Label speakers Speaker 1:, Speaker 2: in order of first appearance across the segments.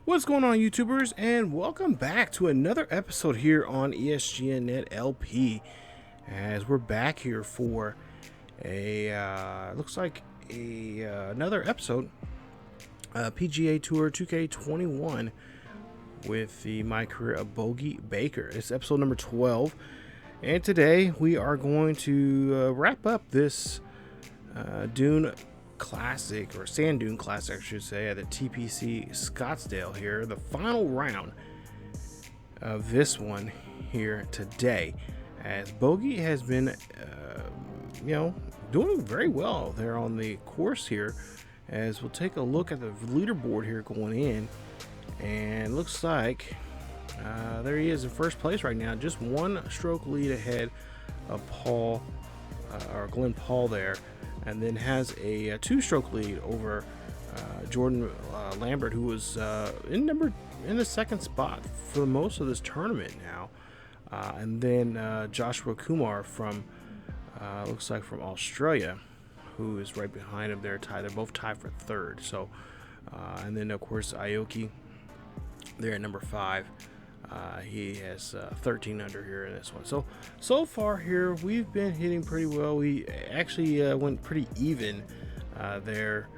Speaker 1: What's going on, YouTubers, and welcome back to another episode here on ESGNet LP. As we're back here for a looks like another episode, PGA Tour 2K21 with the MyCareer of Bogey Baker. It's episode number 12, and today we are going to wrap up this Dune Classic, or Sand Dune Classic I should say, at the TPC Scottsdale here, the final round of this one here today, as Bogey has been doing very well there on the course here. As we'll take a look at the leaderboard here going in, and looks like there he is in first place right now, just one stroke lead ahead of Glenn Paul there, and then has a two-stroke lead over Jordan Lambert, who was in the second spot for most of this tournament now, and then Joshua Kumar from looks like from Australia, who is right behind him there, tied. They're both tied for third. So and then of course Aoki there at number 5. He has 13 under here in this one. So far here we've been hitting pretty well. We actually went pretty even there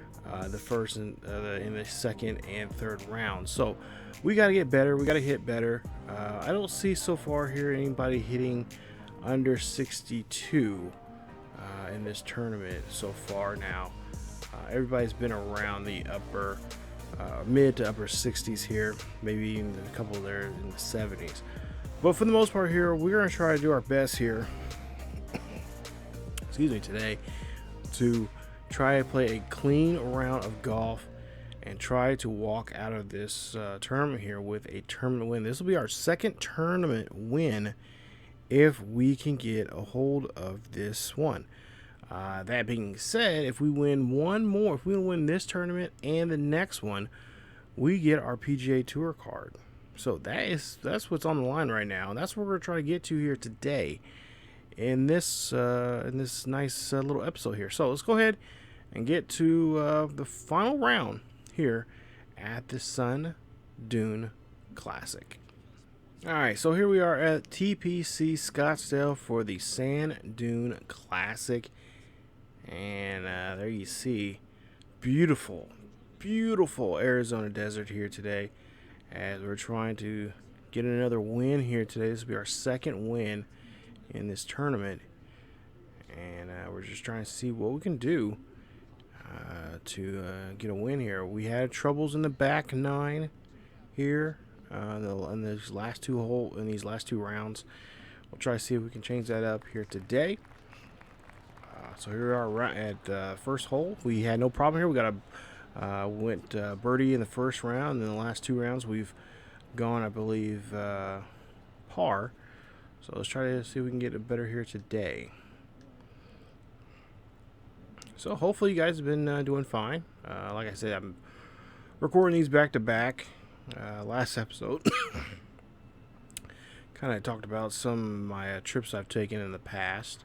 Speaker 1: the first and in the second and third round. So we got to get better. We got to hit better. I don't see so far here anybody hitting under 62 in this tournament so far. Now everybody's been around the upper mid to upper 60s here, maybe even a couple there in the 70s. But for the most part here, we're going to try to do our best here excuse me, today, to try to play a clean round of golf and try to walk out of this tournament here with a tournament win. This will be our second tournament win if we can get a hold of this one. That being said, if we win one more, if we win this tournament and the next one, we get our PGA Tour card. So that's what's on the line right now, and that's what we're going to try to get to here today in this nice little episode here. So let's go ahead and get to the final round here at the Sand Dune Classic. Alright, so here we are at TPC Scottsdale for the Sand Dune Classic. And there you see beautiful Arizona desert here today, as we're trying to get another win here today. This will be our second win in this tournament, and we're just trying to see what we can do to get a win here. We had troubles in the back 9 here in these last two rounds. We'll try to see if we can change that up here today. So here we are at first hole. We had no problem here. We got went birdie in the first round, and then the last 2 rounds we've gone, I believe, par. So let's try to see if we can get it better here today. So hopefully you guys have been doing fine. Like I said, I'm recording these back to back. Last episode kind of talked about some of my trips I've taken in the past.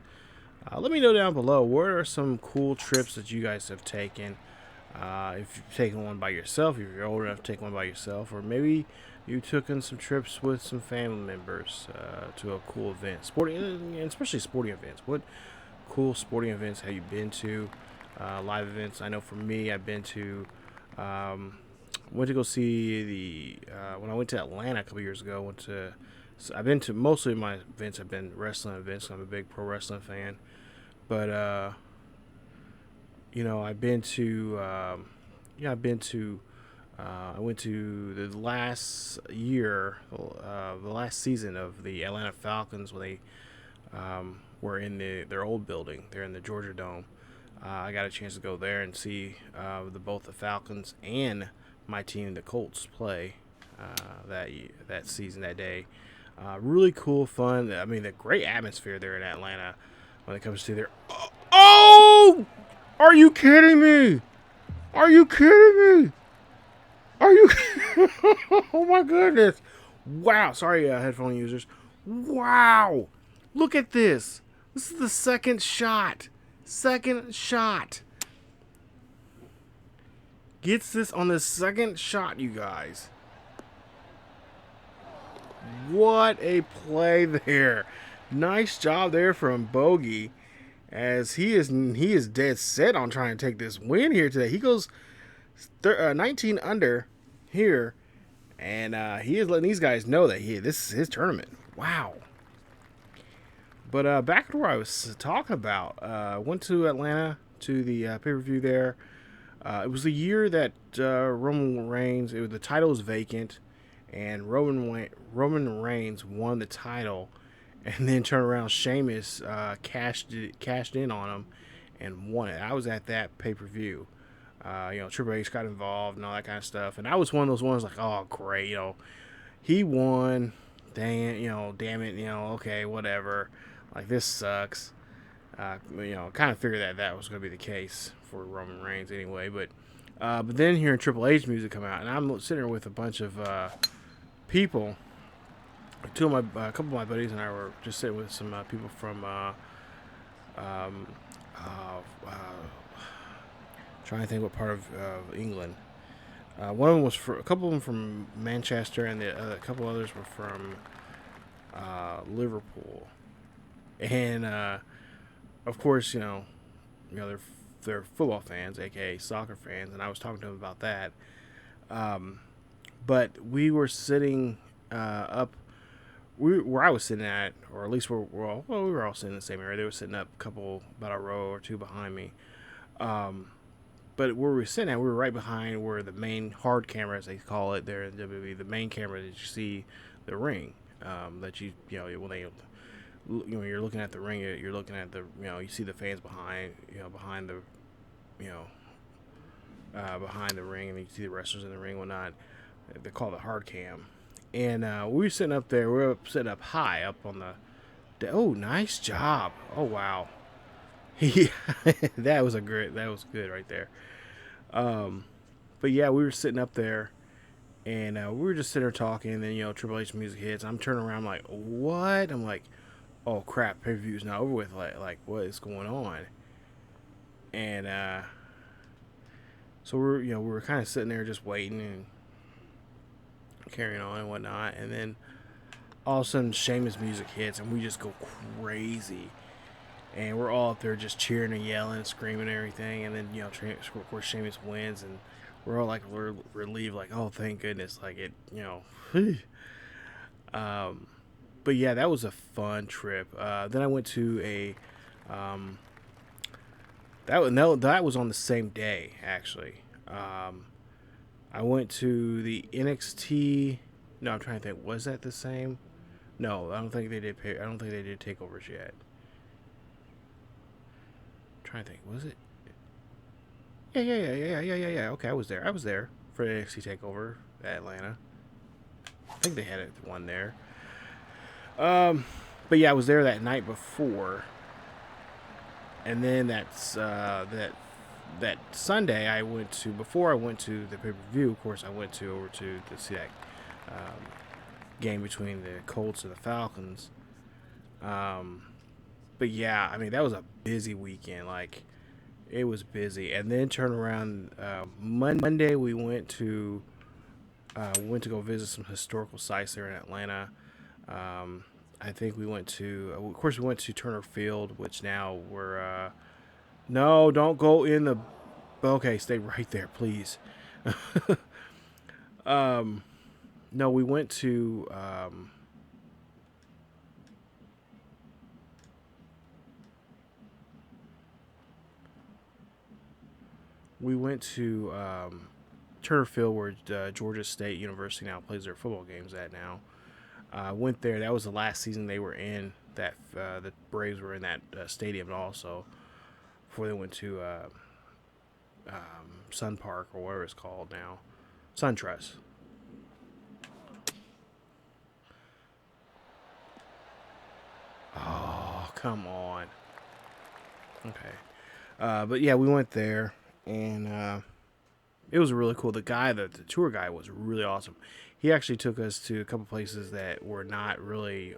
Speaker 1: Let me know down below, what are some cool trips that you guys have taken? If you've taken one by yourself, if you're old enough to take one by yourself, or maybe you took in some trips with some family members to a cool event, sporting, especially sporting events. What cool sporting events have you been to? Live events. I know for me, I've been to went to go see the when I went to Atlanta a couple years ago. I've been to, mostly of my events have been wrestling events. I'm a big pro wrestling fan. But I went to the last year, the last season of the Atlanta Falcons, when they were in their old building. They're in the Georgia Dome. I got a chance to go there and see both the Falcons and my team, the Colts, play that season, that day. Really cool, fun. I mean, the great atmosphere there in Atlanta when it comes to their. Oh! Are you kidding me? Are you kidding me? Are you? Oh my goodness! Wow. Sorry, headphone users. Wow. Look at this. This is the second shot. Gets this on the second shot, you guys. What a play there. Nice job there from Bogey, as he is dead set on trying to take this win here today. He goes 19 under here, and he is letting these guys know that this is his tournament. Wow. But back to where I was talking about, went to Atlanta to the pay-per-view there. It was the year that Roman Reigns, the title was vacant, and Roman Reigns won the title, and then turned around, Sheamus cashed in on him and won it. I was at that pay-per-view. Triple H got involved and all that kind of stuff, and I was one of those ones like, oh great, he won. Dang it, damn it, okay, whatever. Like, this sucks. Kind of figured that was going to be the case for Roman Reigns anyway. But then hearing Triple H music come out, and I'm sitting there with a bunch of people. A couple of my buddies and I were just sitting with some people from trying to think what part of England. One of them was a couple of them from Manchester, and a couple others were from Liverpool. And of course, they're football fans, aka soccer fans, and I was talking to them about that. But we were sitting up where I was sitting at, or at least we were all sitting in the same area. They were sitting up about a row or two behind me. But where we were sitting at, we were right behind where the main hard camera, as they call it there in WWE, the main camera that you see the ring, that when you're looking at the ring, you're looking at you see the fans behind the ring, and you see the wrestlers in the ring and whatnot. They call it hard cam. And we were sitting up there. We were sitting up high up on the. Oh, nice job! Oh wow, that was good right there. But yeah, we were sitting up there, and we were just sitting there talking. And then Triple H music hits. I'm turning around, I'm like, what? I'm like, oh crap, pay-per-view's not over with. Like what is going on? And so we were kind of sitting there just waiting and carrying on and whatnot. And then all of a sudden, Sheamus music hits, and we just go crazy. And we're all up there just cheering and yelling and screaming and everything. And then of course, Sheamus wins, and we're all like, we're relieved, like, oh thank goodness, like it, But yeah, that was a fun trip. Then I went to a that was on the same day actually. I went to the NXT. No, I'm trying to think. Was that the same? No, I don't think they did. I don't think they did takeovers yet. I'm trying to think. Was it? Yeah. Okay, I was there for the NXT takeover at Atlanta. I think they had one there. But yeah, I was there that night before, and then that Sunday I went to. Before I went to the pay-per-view, of course, I went over to see that game between the Colts and the Falcons. But yeah, I mean, that was a busy weekend. Like, it was busy. And then turn around Monday, we went to go visit some historical sites there in Atlanta. I think we went to, of course, we went to Turner Field, which now we're, no, don't go in the, okay, stay right there, please. No, we went to, Turner Field, where Georgia State University now plays their football games at now. Went there. That was the last season they were in. That the Braves were in that stadium also, before they went to Sun Park or whatever it's called now, SunTrust. Oh, come on. Okay. But yeah, we went there, and it was really cool. The tour guy was really awesome. He actually took us to a couple places that were not really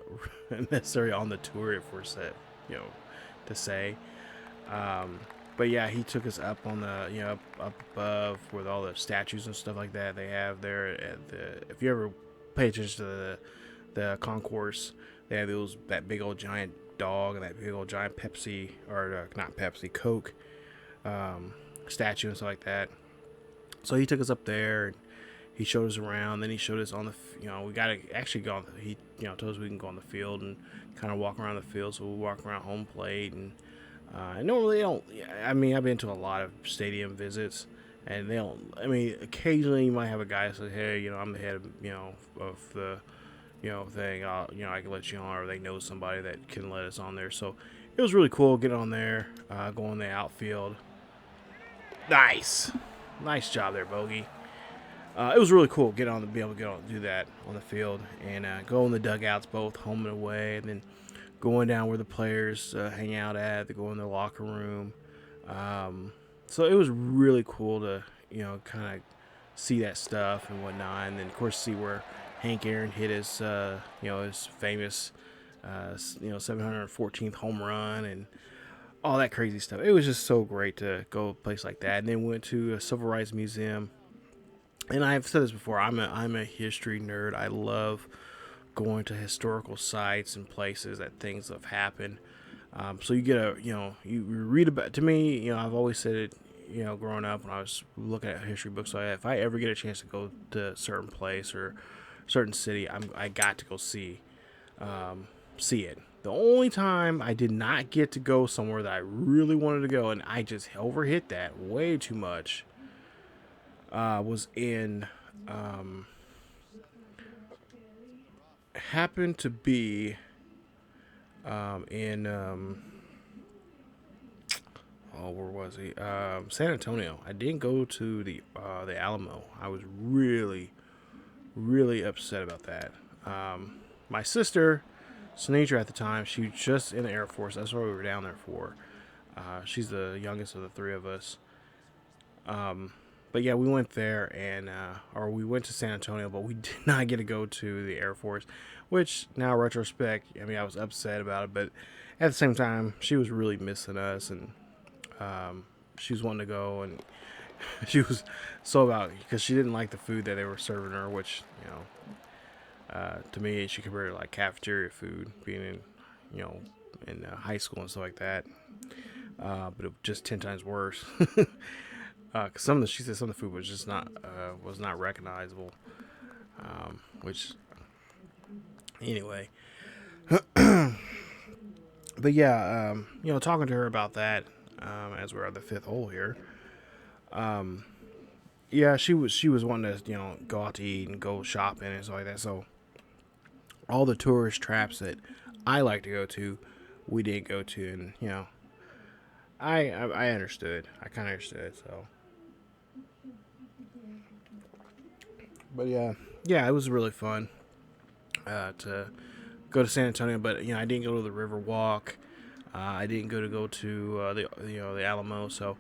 Speaker 1: necessarily on the tour, if we're set, to say. But yeah, he took us up on the, up above with all the statues and stuff like that they have there. If you ever pay attention to the concourse. They have that big old giant dog and that big old giant Pepsi, or not Pepsi, Coke statue and stuff like that. So he took us up there and he showed us around. Then he showed us on the, we got to actually go on. He, told us we can go on the field and kind of walk around the field. So we walk around home plate and normally they don't. I mean, I've been to a lot of stadium visits, and they don't. I mean, occasionally you might have a guy that says, "Hey, I'm the head of, of the, thing. I can let you on," or they know somebody that can let us on there. So it was really cool getting on there, going in the outfield. Nice job there, Bogey. It was really cool be able to do that on the field and go in the dugouts both home and away, and then going down where the players hang out at. They go in their locker room. So it was really cool to kind of see that stuff and whatnot, and then of course see where Hank Aaron hit his his famous 714th home run and all that crazy stuff. It was just so great to go to a place like that. And then we went to a Civil Rights Museum. And I've said this before, I'm a history nerd. I love going to historical sites and places that things have happened. So you get you read about, to me, I've always said it, growing up when I was looking at history books, so if I ever get a chance to go to a certain place or certain city, I got to go see it. The only time I did not get to go somewhere that I really wanted to go, and I just overhit that way too much, was in happened to be in where was he? San Antonio. I didn't go to the Alamo. I was really upset about that. My sister, Sinatra, at the time, she was just in the Air Force. That's what we were down there for. She's the youngest of the three of us. But yeah, we went there or we went to San Antonio, but we did not get to go to the Air Force, which now in retrospect, I mean, I was upset about it, but at the same time, she was really missing us, and she was wanting to go, and she was so about it because she didn't like the food that they were serving her, which, to me, she compared it to like cafeteria food, being in high school and stuff like that. But it was just 10 times worse. Cause she said some of the food was just not recognizable. Which, anyway. But yeah, talking to her about that, as we're at the fifth hole here. Yeah, she was wanting to, go out to eat and go shopping and stuff like that. So all the tourist traps that I like to go to, we didn't go to, and I understood. I kind of understood. So, but yeah, it was really fun to go to San Antonio. But I didn't go to the River Walk. I didn't go to the Alamo. So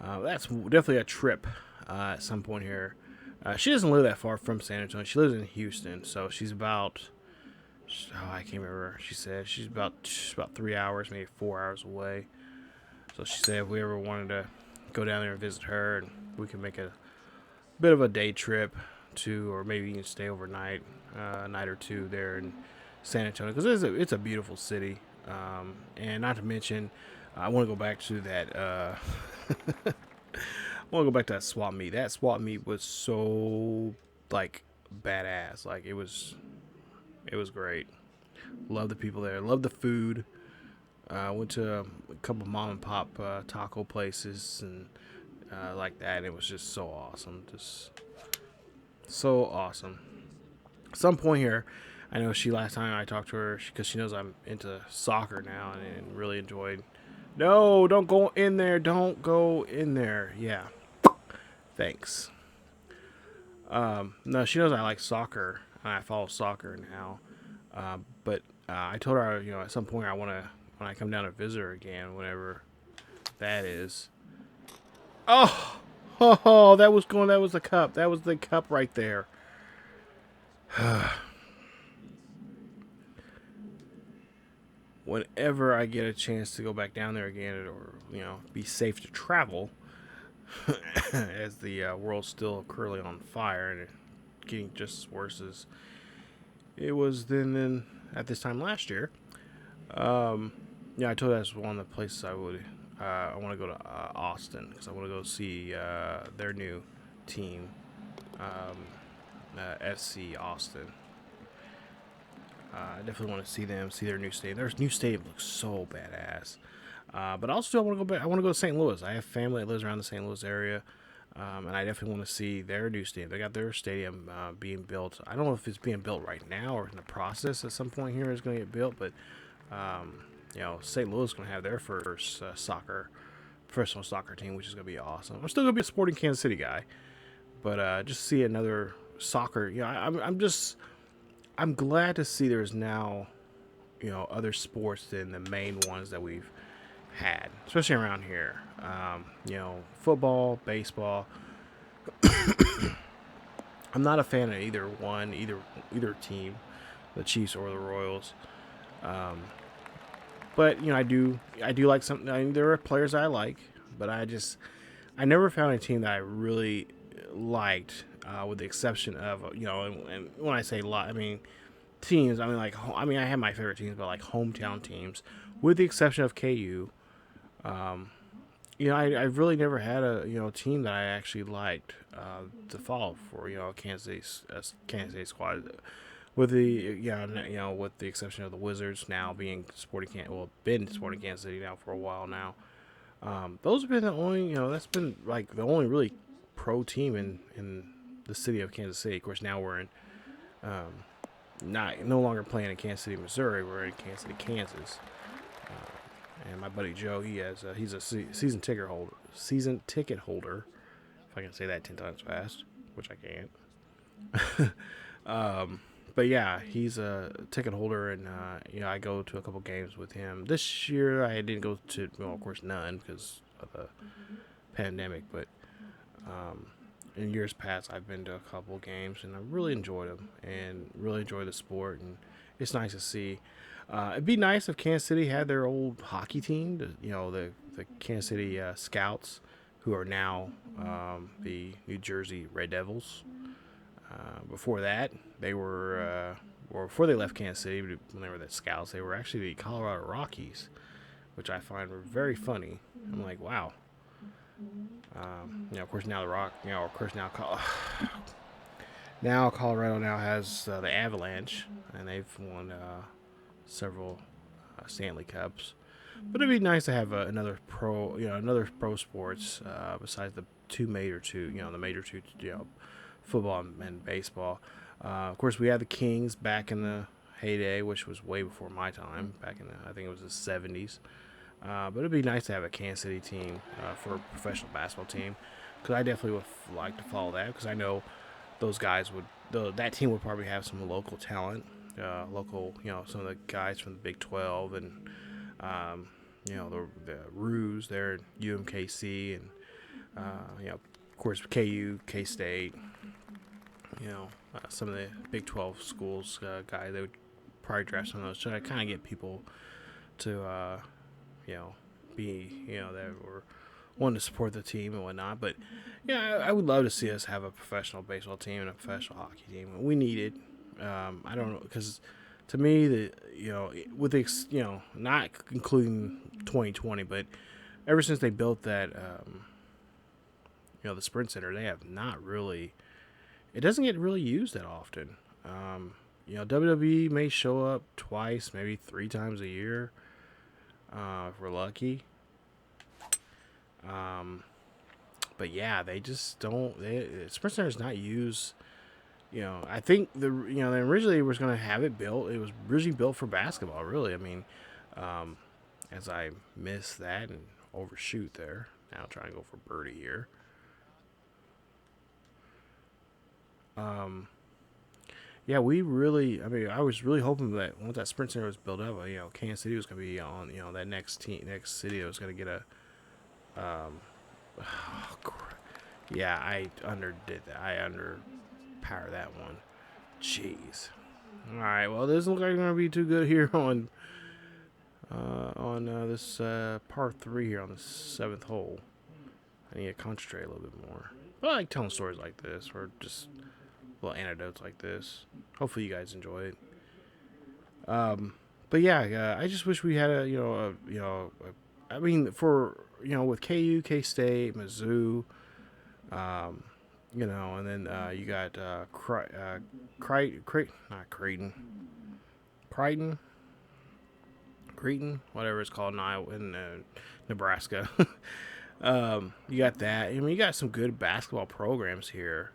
Speaker 1: that's definitely a trip at some point here. She doesn't live that far from San Antonio. She lives in Houston, so she's about, I can't remember. She said she's about 3 hours, maybe 4 hours away. So she said if we ever wanted to go down there and visit her, and we could make a bit of a day trip to, or maybe even stay overnight, a night or two there in San Antonio, because it's a beautiful city. And not to mention, I want to go back to that. I want to go back to that swap meet. That swap meet was so like badass. Like it was great. Love the people there. Love the food. Went to a couple mom and pop taco places and like that. And it was just so awesome. Just so awesome. At some point here, I know last time I talked to her, because she knows I'm into soccer now and really enjoyed. No, don't go in there. Don't go in there. Yeah. Thanks. No, she knows I like soccer. I follow soccer now. But I told her, at some point when I come down to visit her again, whenever that is. Oh, that was the cup. That was the cup right there. Whenever I get a chance to go back down there again, or be safe to travel, as the world's still currently on fire and getting just as worse as it was then at this time last year. Yeah, I told you that's one of the places I would. I want to go to Austin because I want to go see their new team, FC Austin. I definitely want to see them, see their new stadium. Their new stadium looks so badass. But also, I want to go back. I want to go to St. Louis. I have family that lives around the St. Louis area, and I definitely want to see their new stadium. They got their stadium being built. I don't know if it's being built right now or in the process at some point here is going to get built. But St. Louis is going to have their first professional soccer team, which is going to be awesome. I'm still going to be a sporting Kansas City guy, but just see another soccer. I'm glad to see there's now, other sports than the main ones that we've had, especially around here. Football, baseball. I'm not a fan of either team, the Chiefs or the Royals. But I do like something. I mean, there are players I like, but I never found a team that I really liked, with the exception of and when I say lot, I mean teams. I mean I have my favorite teams, but like hometown teams, with the exception of KU. I've really never had a team that I actually liked to follow for Kansas City squad, with with the exception of the Wizards now being been Sporting Kansas City now for a while now. Those have been the only that's been like the only really pro team in the city of Kansas City. Of course, now we're in no longer playing in Kansas City, Missouri. We're in Kansas City, Kansas. And my buddy Joe, he's a season ticket holder. If I can say that 10 times fast, which I can't. But yeah, he's a ticket holder, and I go to a couple games with him. This year I didn't go to, of course, none because of the pandemic. But in years past, I've been to a couple games, and I really enjoyed them, and really enjoy the sport, and it's nice to see. It'd be nice if Kansas City had their old hockey team, the Kansas City Scouts, who are now the New Jersey Red Devils. Before that, they were, or before they left Kansas City, when they were the Scouts, they were actually the Colorado Rockies, which I find were very funny. I'm like, wow. Of course, now now Colorado now has the Avalanche, and they've won several Stanley Cups. But it'd be nice to have another pro sports besides the the major two, football and baseball. Of course, we had the Kings back in the heyday, which was way before my time, back in I think it was the 70s. But it'd be nice to have a Kansas City team for a professional basketball team, because I definitely would like to follow that, because I know those guys that team would probably have some local talent, some of the guys from the Big 12, and the Roos there at UMKC, and of course KU, K-State, some of the Big 12 schools guys. They would probably draft some of those, so I kind of get people to be that were wanting to support the team and whatnot. But I would love to see us have a professional baseball team and a professional hockey team. We need it. I don't know, because to me, with not including 2020, but ever since they built that, the Sprint Center, they have not really. It doesn't get really used that often. WWE may show up twice, maybe 3 times a year, if we're lucky. But yeah, they just don't. Sprint Center is not used. I think they originally was going to have it built. It was originally built for basketball, really. I mean, as I miss that and overshoot there, now try and go for birdie here. Yeah, I was really hoping that once that Sprint Center was built up, Kansas City was going to be on, that next city that was going to get a, yeah, I underdid that. I underpowered that one. Jeez. All right, well, this doesn't look like it's going to be too good here on this par 3 here on the 7th hole. I need to concentrate a little bit more. But I like telling stories like this, or just little anecdotes like this. Hopefully you guys enjoy it. But yeah, I just wish we had I mean, for with KU, K State, Mizzou, um, and then you got not Crichton, whatever it's called now in Nebraska. You got that. I mean, you got some good basketball programs here.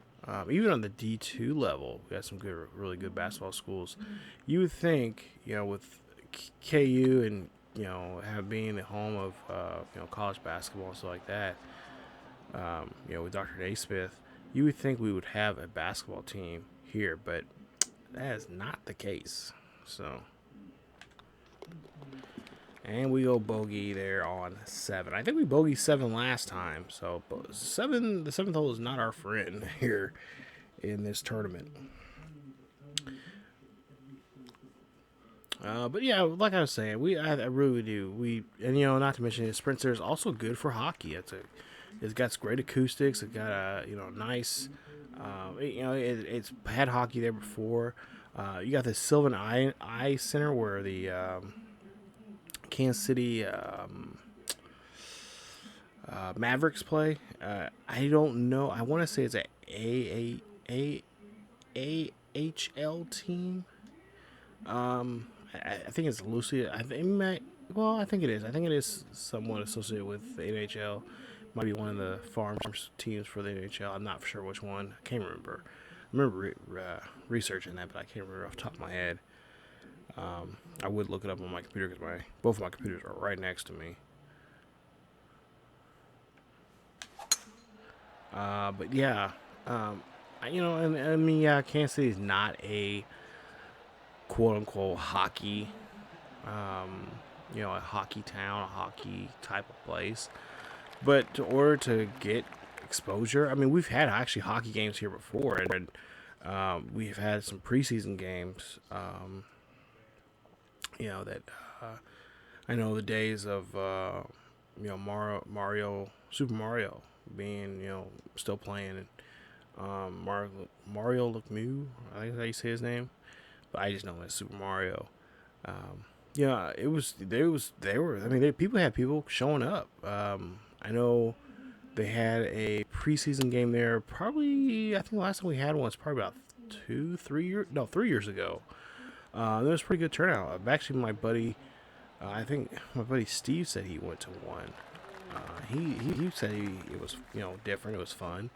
Speaker 1: Even on the D2 level, we got some really good basketball schools. You would think, with KU and have being the home of college basketball and stuff like that. With Dr. Naismith, you would think we would have a basketball team here, but that is not the case. So, and we go bogey there on 7. I think we bogeyed 7 last time. So the 7th hole is not our friend here in this tournament. But yeah, like I was saying, I really do. Not to mention the sprint center is also good for hockey. It's got great acoustics. It got a nice. It's had hockey there before. You got the Sylvan Eye Center where the Kansas City Mavericks play. I don't know. I want to say it's a AHL team. I think it's loosely. I think it is. I think it is somewhat associated with the NHL. Might be one of the farm teams for the NHL. I'm not for sure which one. I can't remember. I remember researching that, but I can't remember off the top of my head. I would look it up on my computer because both of my computers are right next to me. But yeah, Kansas City is not a quote unquote hockey, a hockey town, a hockey type of place. But in order to get exposure, I mean, we've had actually hockey games here before, and we've had some preseason games. I know the days of Super Mario being still playing, and Mario Lemieux, I think that's how you say his name, but I just know it's Super Mario. People had people showing up. I know they had a preseason game there. Probably, I think the last time we had one was probably about 3 years ago. There was a pretty good turnout. Actually, my buddy, I think my buddy Steve said he went to one. He said it was different. It was fun.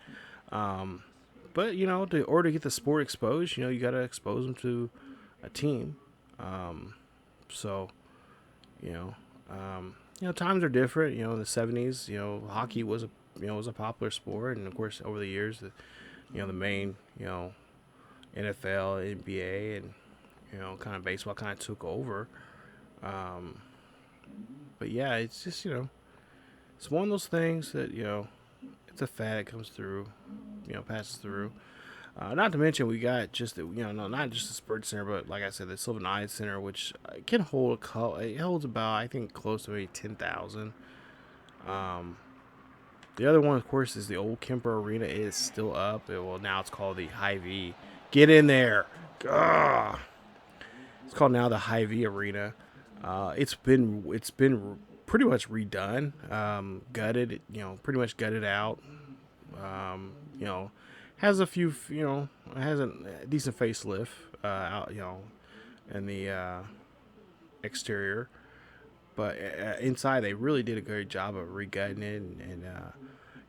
Speaker 1: But in order to get the sport exposed, you got to expose them to a team. Times are different. In the 70s, hockey was a popular sport, and of course over the years, the main NFL, NBA, and kind of baseball kind of took over. But yeah, it's just it's one of those things that it's a fad that comes through, passes through. Not to mention we got just not just the Spurt Center, but like I said, the Sylvan Eye Center, which can hold it holds about, I think, close to maybe 10,000. The other one, of course, is the old Kemper Arena. It is still up. Now it's called the Hy-Vee. Get in there. Ugh. It's called now the Hy-Vee Arena. It's been pretty much redone, gutted. Pretty much gutted out. Has a few, has a decent facelift out, in the exterior, but inside they really did a great job of regutting it, and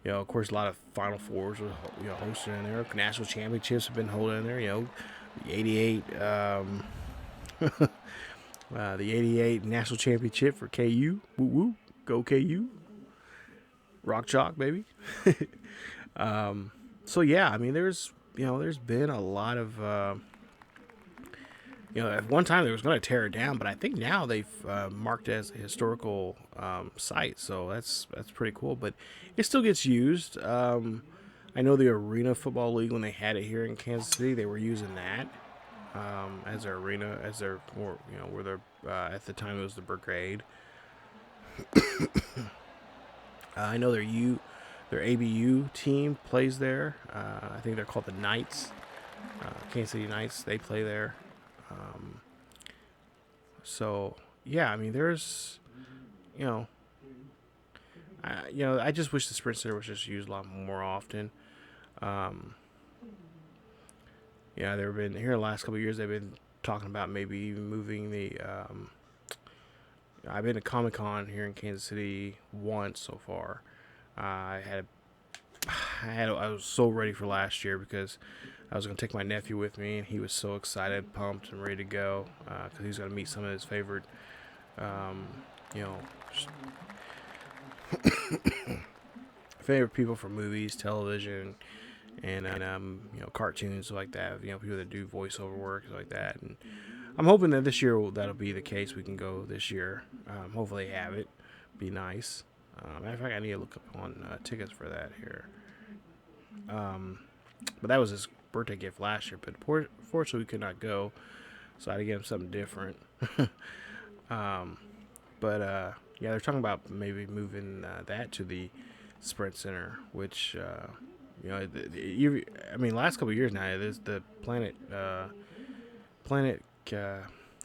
Speaker 1: of course, a lot of Final Fours were hosted in there. National championships have been holding in there. The '88, the '88 national championship for KU. Woo woo, go KU. Rock chalk, baby. So yeah, I mean, there's been a lot of, at one time they was going to tear it down, but I think now they've marked it as a historical site, so that's pretty cool. But it still gets used. I know the Arena Football League, when they had it here in Kansas City, they were using that as their arena, as their where they're at the time it was the Brigade. I know their ABU team plays there. I think they're called the Knights. Kansas City Knights. They play there. So yeah, I mean, there's, you know, I just wish the Sprint Center was just used a lot more often. Um, yeah, they've been here the last couple of years. They've been talking about maybe even moving the. I've been to Comic Con here in Kansas City once so far. I was so ready for last year because I was gonna take my nephew with me, and he was so excited, pumped, and ready to go because he's gonna meet some of his favorite, um, you know, favorite people from movies, television, and cartoons like that. People that do voiceover work like that. And I'm hoping that this year that'll be the case. We can go this year. Hopefully, have it. Be nice. Matter of fact, I need to look up on tickets for that here. But that was his birthday gift last year. But fortunately, we could not go, so I had to get him something different. But yeah, they're talking about maybe moving that to the Sprint Center, which I mean, last couple of years now, there's the Planet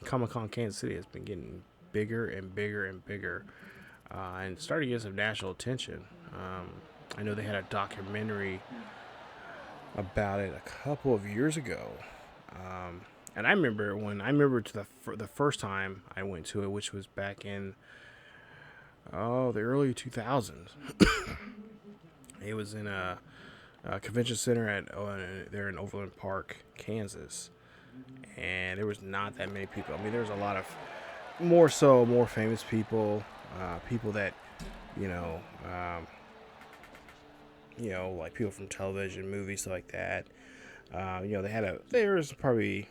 Speaker 1: Comic Con Kansas City has been getting bigger and bigger and bigger, and starting to get some national attention. I know they had a documentary about it a couple of years ago, and I remember the first time I went to it, which was back in the early 2000s. It was in a convention center there in Overland Park, Kansas, and there was not that many people. I mean, there was a lot of more famous people, people that you know, like people from television, movies, stuff like that. There was probably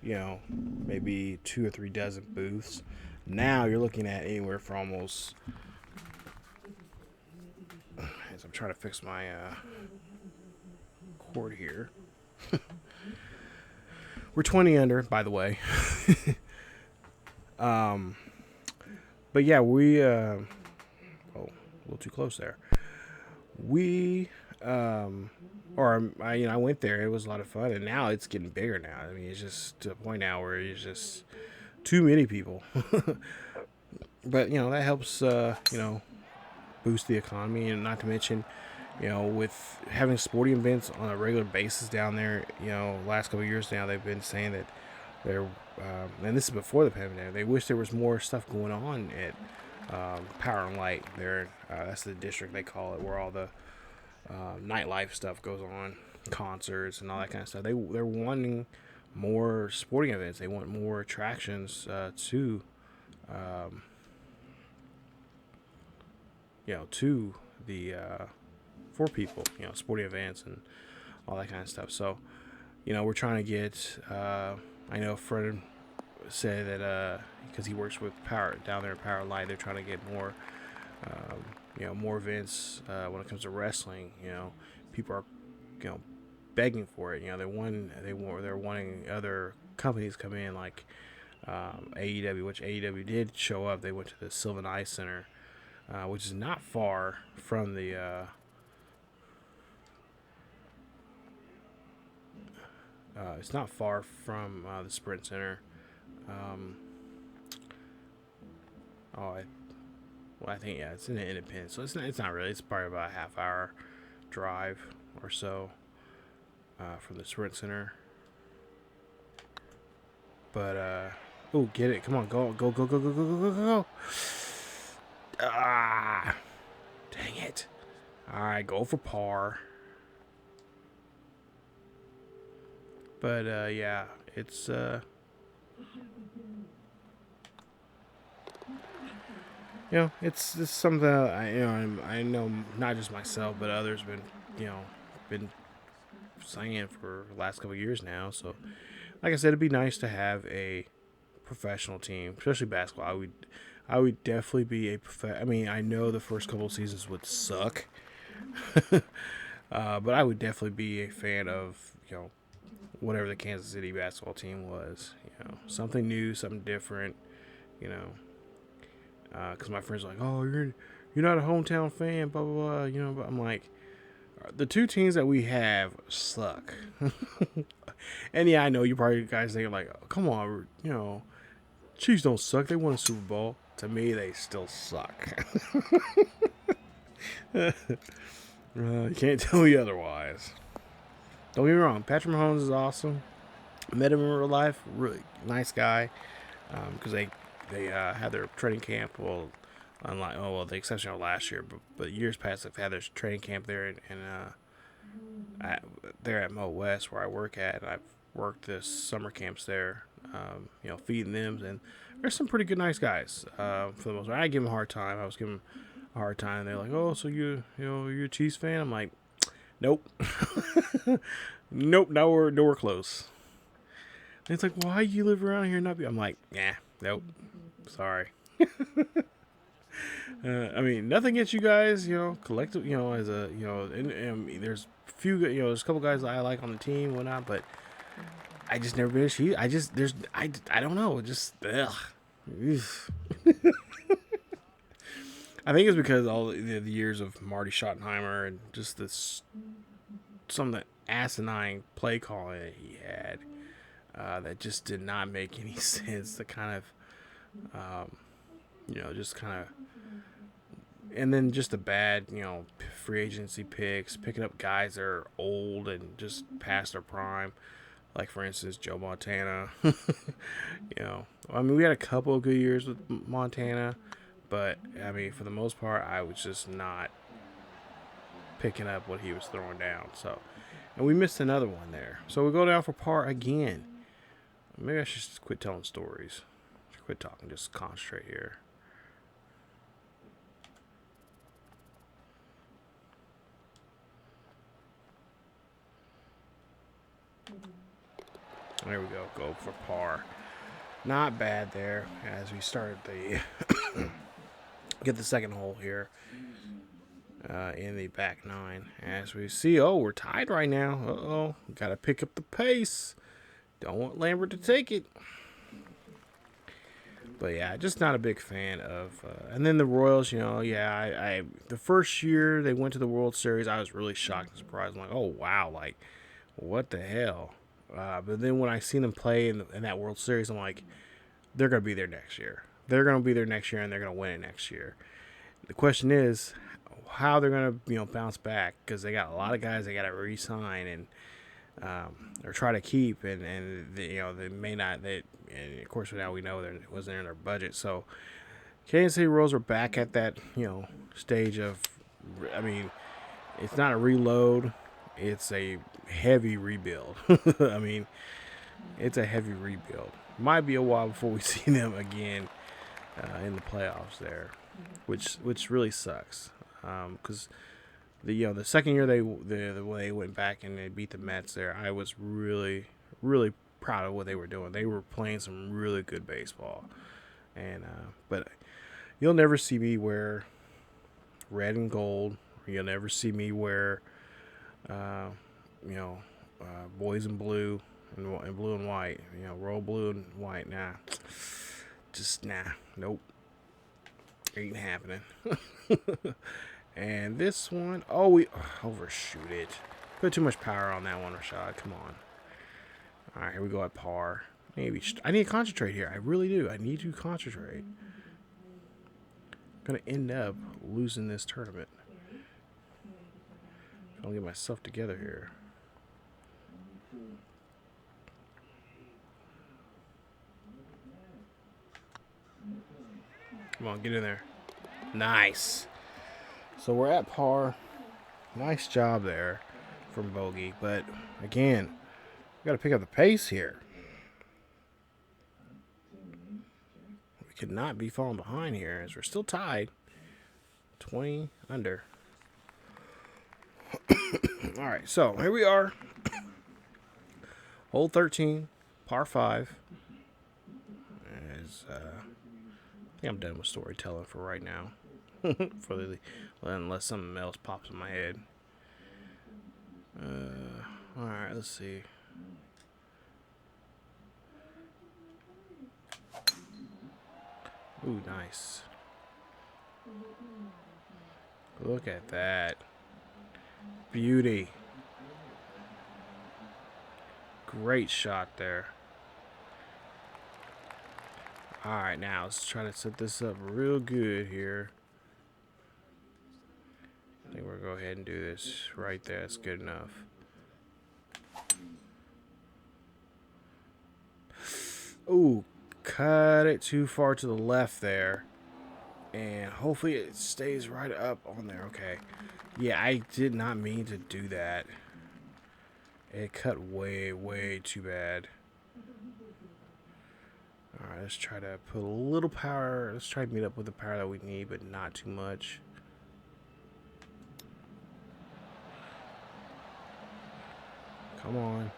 Speaker 1: maybe 2 or 3 dozen booths. Now you're looking at anywhere from almost. As I'm trying to fix my cord here. We're 20 under, by the way. But yeah, we a little too close there. I went there. It was a lot of fun, and now it's getting bigger. Now, I mean, it's just to a point now where it's just too many people. But that helps. Boost the economy, and not to mention, with having sporting events on a regular basis down there. Last couple of years now, they've been saying that they're, and this is before the pandemic. They wish there was more stuff going on at Power and Light. There, that's the district they call it, where all the nightlife stuff goes on, concerts and all that kind of stuff. They're wanting more sporting events. They want more attractions to the for people, sporting events and all that kind of stuff. So, we're trying to get. I know Fred said that because he works with Power down there at Power Light, they're trying to get more, more events when it comes to wrestling. People are, begging for it. They're wanting other companies come in like AEW, which AEW did show up. They went to the Sylvan Ice Center. Which is not far from the it's not far from the Sprint Center. I think it's in Independence, so it's not really. It's probably about a half-hour drive or so from the Sprint Center. But get it! Come on, go! Ah, dang it. Alright, go for par. But, yeah, it's, it's something that I know not just myself, but others been saying for the last couple of years now. So, like I said, it'd be nice to have a professional team, especially basketball. I would definitely be I mean, I know the first couple of seasons would suck, but I would definitely be a fan of whatever the Kansas City basketball team was. Something new, something different. Because my friends are like, "Oh, you're not a hometown fan," blah blah blah. But I'm like, the two teams that we have suck. And yeah, I know you probably guys think like, oh, "Come on, Chiefs don't suck. They won a Super Bowl. To me, they still suck. You can't tell me otherwise. Don't get me wrong. Patrick Mahomes is awesome. Met him in real life. Really nice guy. Because they had their training camp. Well, unlike the exception of last year, but years past they've had their training camp there, and there at Mo West where I work at, and I've worked this summer camps there. Feeding them, and there's some pretty good, nice guys. For the most part, I give them a hard time. I was giving them a hard time. They're like, "Oh, so you're a Chiefs fan?" I'm like, "Nope, nope, nowhere close." And it's like, "Why you live around here and not be?" I'm like, "Yeah, nope, sorry." I mean, nothing against you guys, collective, as a, and there's few, there's a couple guys that I like on the team, and whatnot, but I just never been a Chiefs. I don't know, just, ugh. I think it's because all the years of Marty Schottenheimer and just some of the asinine play calling that he had, that just did not make any sense. The kind of, just kind of, and then just the bad, free agency picks, picking up guys that are old and just past their prime. Like, for instance, Joe Montana. I mean, we had a couple of good years with Montana, but, I mean, for the most part, I was just not picking up what he was throwing down. So, and we missed another one there. So we go down for par again. Maybe I should just quit telling stories. Quit talking, just concentrate here. There we go. Go for par. Not bad there as we started get the second hole here in the back nine. As we see, we're tied right now. Got to pick up the pace. Don't want Lambert to take it. But yeah, just not a big fan of. And then the Royals, I the first year they went to the World Series, I was really shocked and surprised. I'm like, oh wow, like what the hell? But then when I seen them play in that World Series, I'm like, they're going to be there next year. They're going to be there next year, and they're going to win it next year. The question is how they're going to bounce back, because they got a lot of guys they got to re-sign and or try to keep, and they may not. And of course now we know that it wasn't in their budget. So Kansas City Royals are back at that stage of. I mean, it's not a reload. It's a heavy rebuild. I mean, it's a heavy rebuild. Might be a while before we see them again in the playoffs there, which really sucks. Because the second year they went back and they beat the Mets there, I was really, really proud of what they were doing. They were playing some really good baseball, and but you'll never see me wear red and gold. You'll never see me wear boys in blue and blue and white. Royal blue and white. Nah, just nah. Nope, ain't happening. And this one, we overshoot it. Put too much power on that one, Rashad. Come on. All right, here we go at par. Maybe I need to concentrate here. I really do. I need to concentrate. I'm gonna end up losing this tournament. I'll get myself together here. Come on, get in there. Nice. So we're at par. Nice job there from Bogey. But, again, we got to pick up the pace here. We could not be falling behind here as we're still tied. 20 under. All right, so here we are. Hole 13, par 5. I think I'm done with storytelling for right now. Unless something else pops in my head. All right, let's see. Ooh, nice. Look at that. Beauty. Great shot there. Alright, now let's try to set this up real good here. I think we're going to go ahead and do this right there. That's good enough. Ooh, cut it too far to the left there. And hopefully it stays right up on there. Okay. Yeah, I did not mean to do that. It cut way, way too bad. Alright, let's try to put a little power. Let's try to meet up with the power that we need, but not too much. Come on.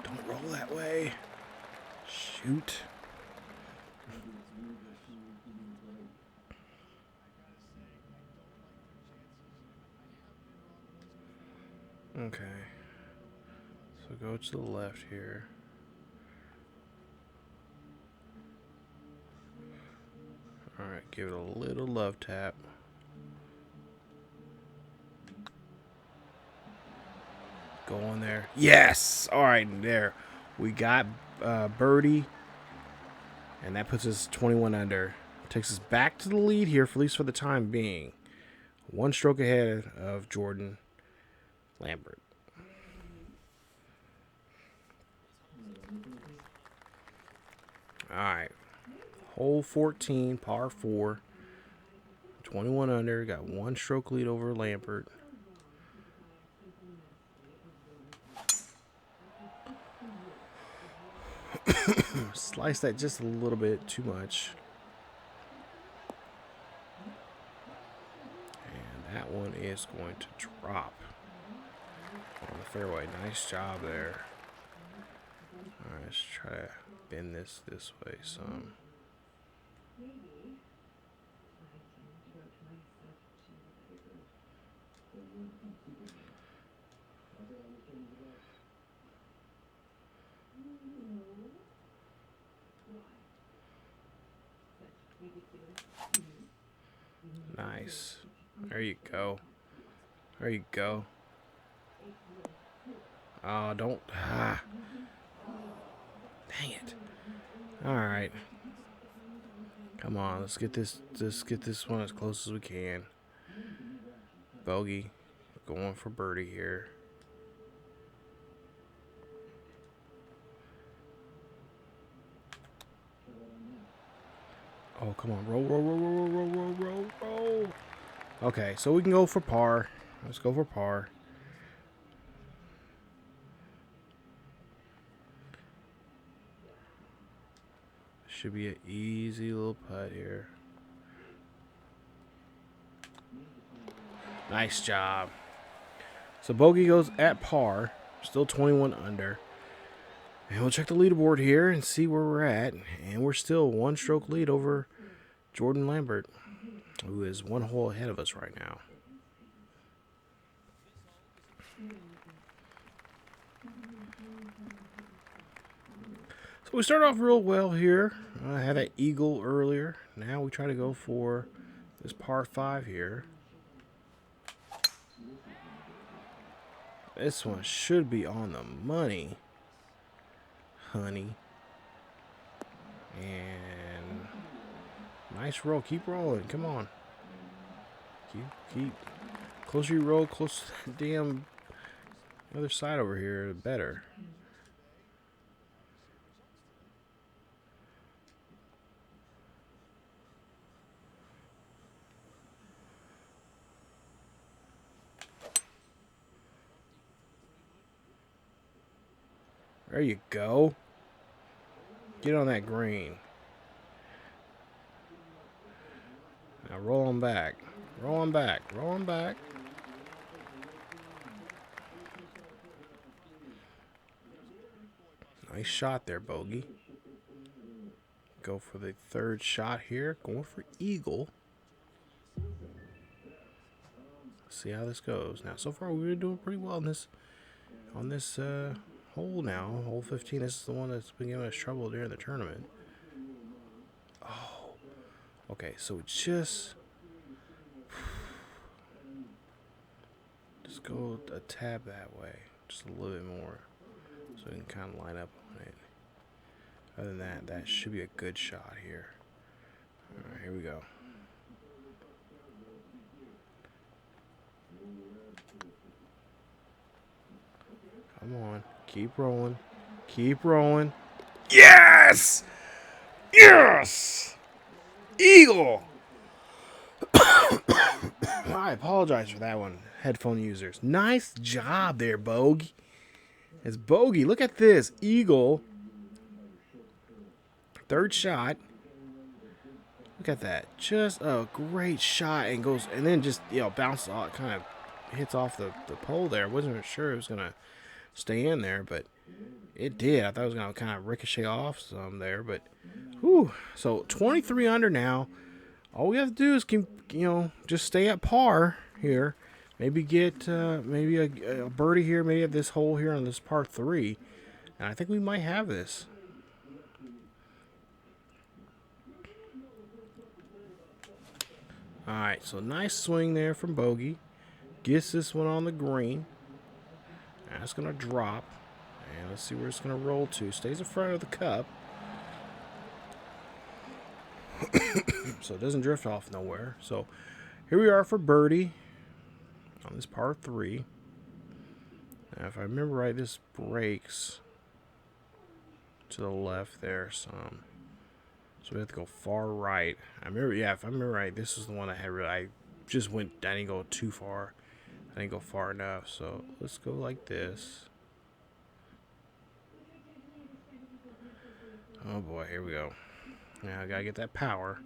Speaker 1: Don't roll that way. Shoot. Okay. So go to the left here. Alright, give it a little love tap. Go on there. Yes! Alright, there. We got birdie. And that puts us 21 under. Takes us back to the lead here, at least for the time being. One stroke ahead of Jordan Lambert. Alright. Hole 14, par 4. 21 under. Got one stroke lead over Lambert. Slice that just a little bit too much. And that one is going to drop on the fairway. Nice job there. Alright, let's try to bend this way some. Nice. There you go. There you go. Oh, don't. Ah. Dang it. Alright. Come on, let's get this one as close as we can. Bogey. Going for birdie here. Oh, come on. Roll, roll, roll, roll, roll, roll, roll, roll. Okay, so we can go for par. Let's go for par. Should be an easy little putt here. Nice job. So bogey goes at par. Still 21 under. And we'll check the leaderboard here and see where we're at. And we're still one stroke lead over Jordan Lambert, who is one hole ahead of us right now. So we start off real well here. I had an eagle earlier. Now we try to go for this par 5 here. This one should be on the money, honey. And nice roll. Keep rolling. Come on. Keep. Closer you roll, close to the damn other side over here, the better. There you go. Get on that green. Now roll on back. Roll on back. Roll on back. Nice shot there, bogey. Go for the third shot here. Going for eagle. See how this goes. Now, so far we're doing pretty well on this hole now. Hole 15. This is the one that's been giving us trouble during the tournament. Oh. Okay, so just go a tab that way. Just a little bit more. So we can kind of line up on it. Other than that, that should be a good shot here. All right, here we go. Come on. Keep rolling. Keep rolling. Yes! Yes! Eagle! I apologize for that one, headphone users. Nice job there, Bogey. It's Bogey. Look at this. Eagle. Third shot. Look at that. Just a great shot and goes, and then just, bounces off, kind of hits off the pole there. Wasn't sure it was going to stay in there, but it did. I thought it was going to kind of ricochet off some there, but whew. So 23 under now. All we have to do is keep, just stay at par here. Maybe get maybe a birdie here, maybe at this hole here on this par 3. And I think we might have this. All right, so nice swing there from Bogey. Gets this one on the green. That's going to drop. And let's see where it's going to roll to. Stays in front of the cup. So it doesn't drift off nowhere. So here we are for birdie on this par 3. Now, if I remember right, this breaks to the left there some. So we have to go far right. I remember, if I remember right, this is the one I had really, I didn't go too far. I didn't go far enough. So let's go like this. Oh boy, here we go. Now I gotta get that power.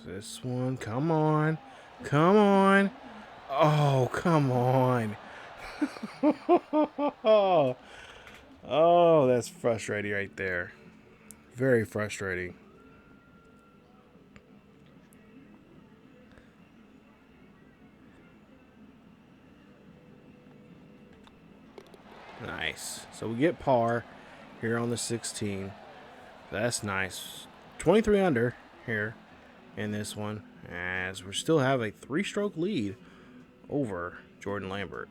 Speaker 1: This one, come on. Come on. Oh, come on. Oh, that's frustrating right there. Very frustrating. Nice. So we get par here on the 16. That's nice. 23 under here in this one, as we still have a 3-stroke lead over Jordan Lambert.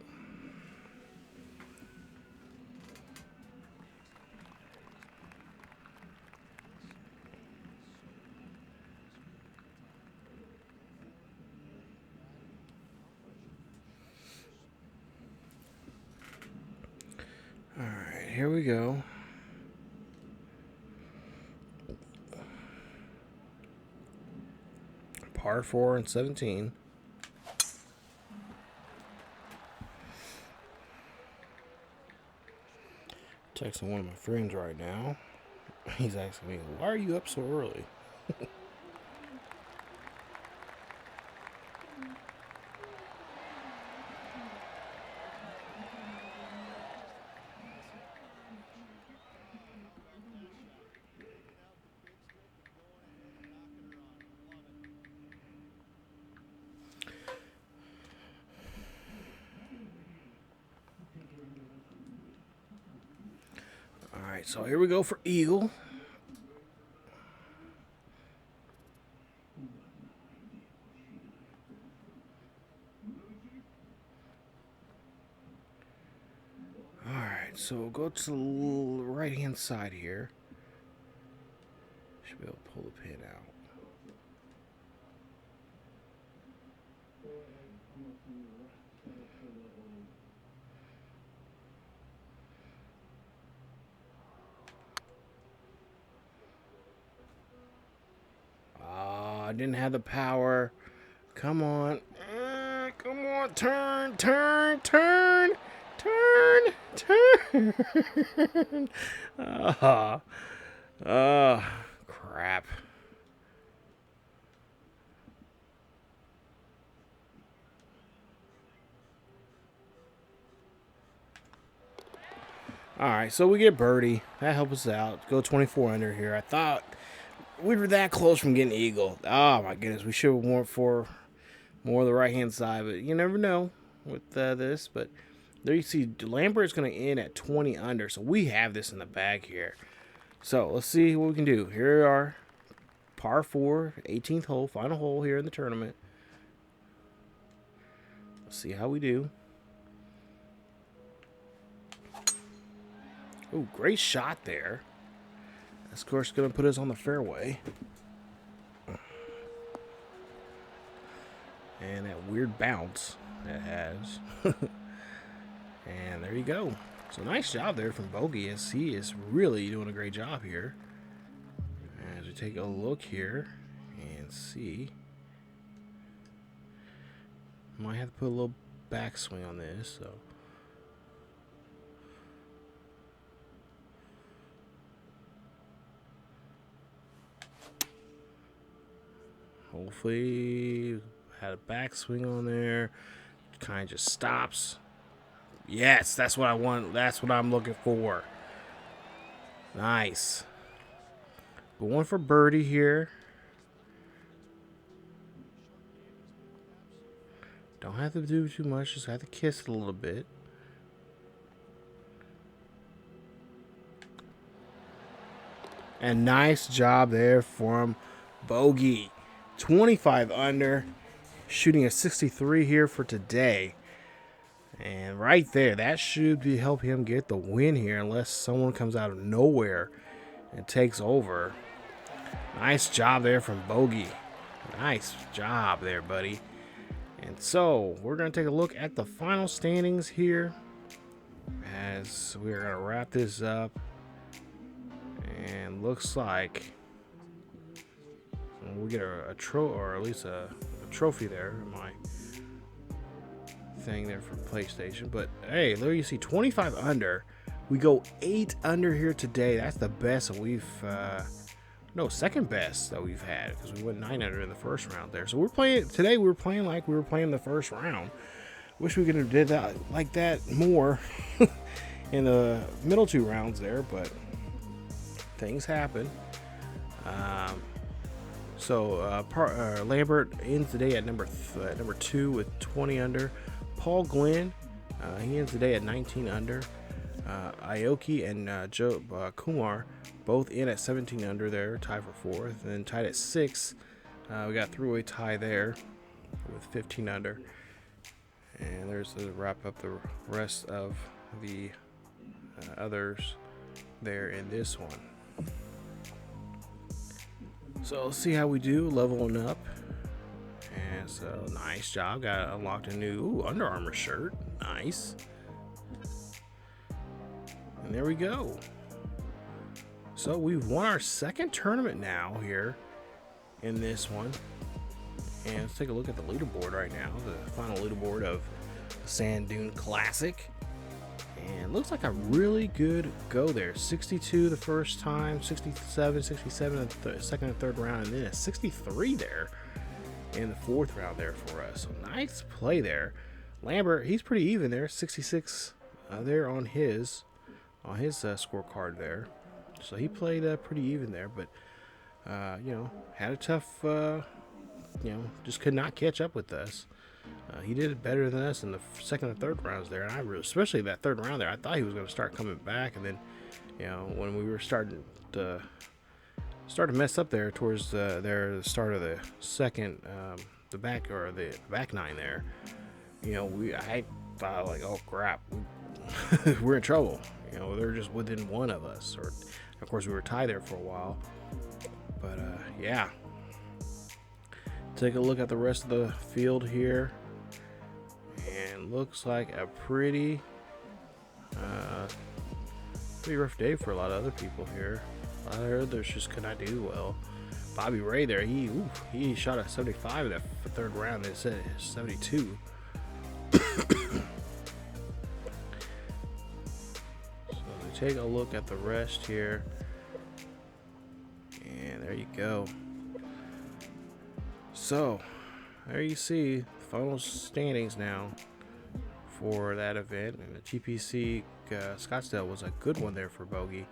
Speaker 1: All right, here we go. Par 4 and 17. Texting one of my friends right now. He's asking me, why are you up so early? Alright, so here we go for eagle. Alright, so we'll go to the right hand side here. Should be able to pull the pin out. I didn't have the power. Come on. Come on. Turn, turn, turn, turn, turn. Crap. Alright, so we get birdie. That helps us out. Go 24 under here. I thought we were that close from getting eagle. Oh my goodness, we should have went for more of the right hand side, but you never know with this. But there you see, Lambert's going to end at 20 under, so we have this in the bag here. So let's see what we can do. Here we are, par 4, 18th hole, final hole here in the tournament. Let's see how we do. Oh, great shot there. That's, of course, going to put us on the fairway. And that weird bounce that has. And there you go. So nice job there from Bogey, as he is really doing a great job here. As we take a look here and see. Might have to put a little backswing on this, so. Hopefully had a backswing on there. Kind of just stops. Yes, that's what I want. That's what I'm looking for. Nice. Going for birdie here. Don't have to do too much. Just have to kiss it a little bit. And nice job there from Bogey. 25 under. Shooting a 63 here for today. And right there, that should help him get the win here, unless someone comes out of nowhere and takes over. Nice job there from Bogey. Nice job there, buddy. And so we're going to take a look at the final standings here, as we're going to wrap this up. And looks like we get a trophy, or at least a trophy there in my thing there for PlayStation. But hey, there you see 25 under. We go 8 under here today. That's the best that we've no, second best that we've had, because we went 9 under in the first round there. So we're playing today. We were playing like we were playing the first round. Wish we could have did that like that more in the middle 2 rounds there, but things happen. Lambert ends the day at number 2 with 20 under. Paul Glenn, he ends the day at 19 under. Aoki and Joe Kumar both in at 17 under there, tied for 4th. And then tied at 6, we got a three-way tie there with 15 under. And there's to wrap up the rest of the others there in this one. So let's see how we do leveling up. And so nice job. Got unlocked a new Under Armour shirt. Nice. And there we go. So we've won our second tournament now here in this one. And let's take a look at the leaderboard right now. The final leaderboard of the Sand Dune Classic. And looks like a really good go there. 62 the first time, 67 in the second and third round, and then a 63 there in the fourth round there for us. So nice play there. Lambert, he's pretty even there, 66 there on his scorecard there. So he played pretty even there, but had a tough, just could not catch up with us. He did it better than us in the second and third rounds there, and especially that third round there, I thought he was going to start coming back, and then, when we were starting to mess up there towards the start of the second, the back 9 there, I thought like, oh crap, we're in trouble. They're just within one of us, or of course we were tied there for a while, but yeah. Take a look at the rest of the field here, and looks like a pretty rough day for a lot of other people here. A lot of others just could not do well. Bobby Ray there, he shot a 75 in that third round. It said 72. So take a look at the rest here, and there you go. So, there you see the final standings now for that event. And the TPC Scottsdale was a good one there for Bogey,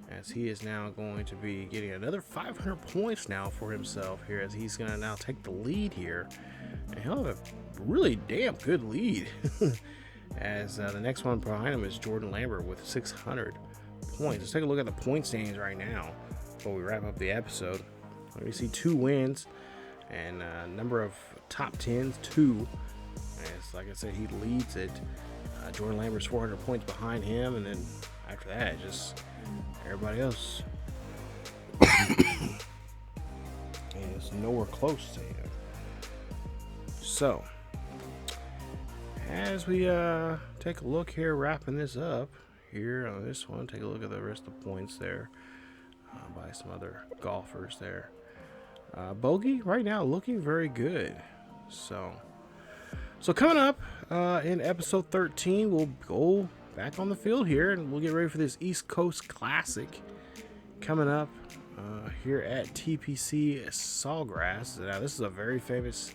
Speaker 1: as he is now going to be getting another 500 points now for himself here, as he's going to now take the lead here. And he'll have a really damn good lead, as the next one behind him is Jordan Lambert with 600 points. Let's take a look at the point standings right now before we wrap up the episode. We see 2 wins and a number of top 10s, 2, As like I said, he leads it. Jordan Lambert's 400 points behind him, and then after that, just everybody else is nowhere close to him. So, as we take a look here, wrapping this up here on this one, take a look at the rest of the points there by some other golfers there. Bogey right now looking very good. So coming up in episode 13, we'll go back on the field here and we'll get ready for this East Coast Classic coming up here at TPC Sawgrass. Now, this is a very famous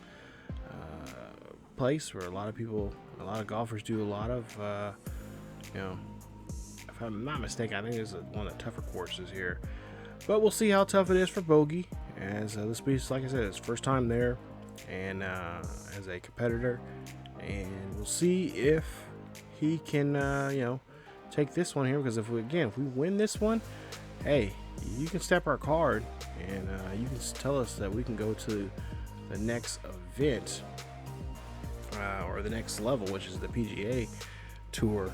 Speaker 1: place where a lot of golfers do a lot of, if I'm not mistaken, I think it's one of the tougher courses here. But we'll see how tough it is for Bogey, as this piece, like I said, his first time there, and as a competitor, and we'll see if he can, take this one here. Because if we win this one, hey, you can step our card, and you can tell us that we can go to the next event or the next level, which is the PGA Tour,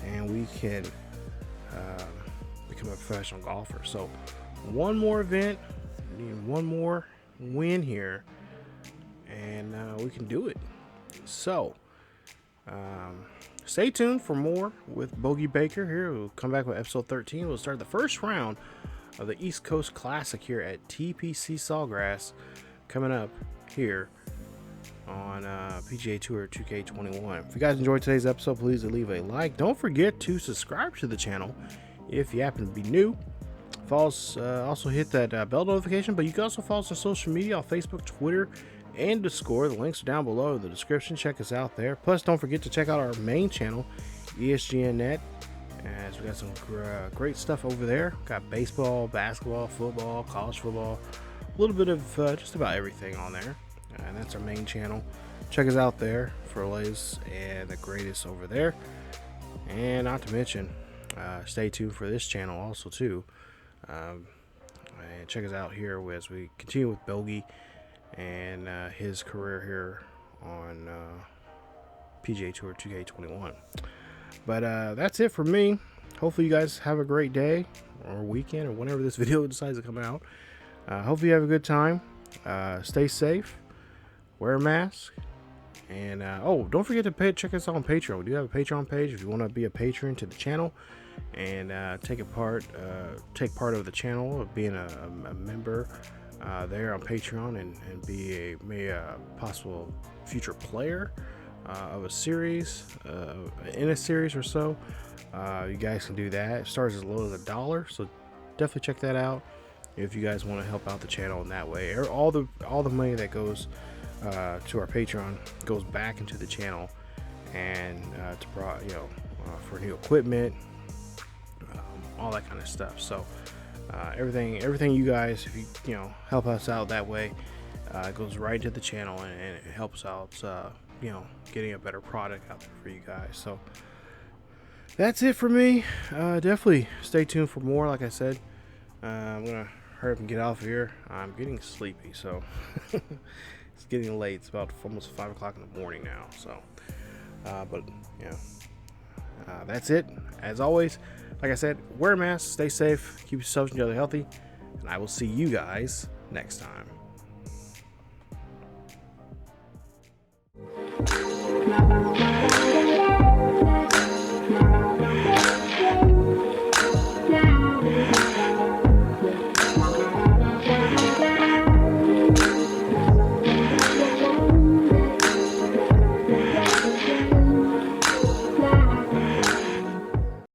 Speaker 1: and we can become a professional golfer. So one more event, one more win here, and we can do it. So stay tuned for more with Bogey Baker here. We'll come back with episode 13. We'll start the first round of the East Coast Classic here at TPC Sawgrass coming up here on PGA Tour 2K21. If you guys enjoyed today's episode, please leave a like. Don't forget to subscribe to the channel if you happen to be new. Follow us, also hit that bell notification, but you can also follow us on social media on Facebook, Twitter, and Discord. The links are down below in the description. Check us out there. Plus, don't forget to check out our main channel, ESGNet, as we got some great stuff over there. Got baseball, basketball, football, college football, a little bit of just about everything on there. And that's our main channel. Check us out there for the latest and the greatest over there. And not to mention, stay tuned for this channel also too. And check us out here as we continue with Bogey and his career here on PGA Tour 2K21. But that's it for me. Hopefully you guys have a great day or weekend or whenever this video decides to come out. Hopefully you have a good time. Stay safe. Wear a mask, and don't forget to check us out on Patreon. We do have a Patreon page if you want to be a patron to the channel and take part of the channel of being a member there on Patreon and be a possible future player of a series in a series or so. You guys can do that. It starts as low as $1, so definitely check that out if you guys want to help out the channel in that way. Or all the money that goes to our Patreon goes back into the channel and for new equipment, all that kind of stuff. So everything you guys, if you help us out that way, goes right into the channel and it helps out getting a better product out there for you guys. So that's it for me. Definitely stay tuned for more. Like I said, I'm gonna hurry up and get off here. I'm getting sleepy, so it's getting late. It's about almost 5 o'clock in the morning now. So, that's it. As always, like I said, wear a mask, stay safe, keep yourselves and each other healthy, and I will see you guys next time.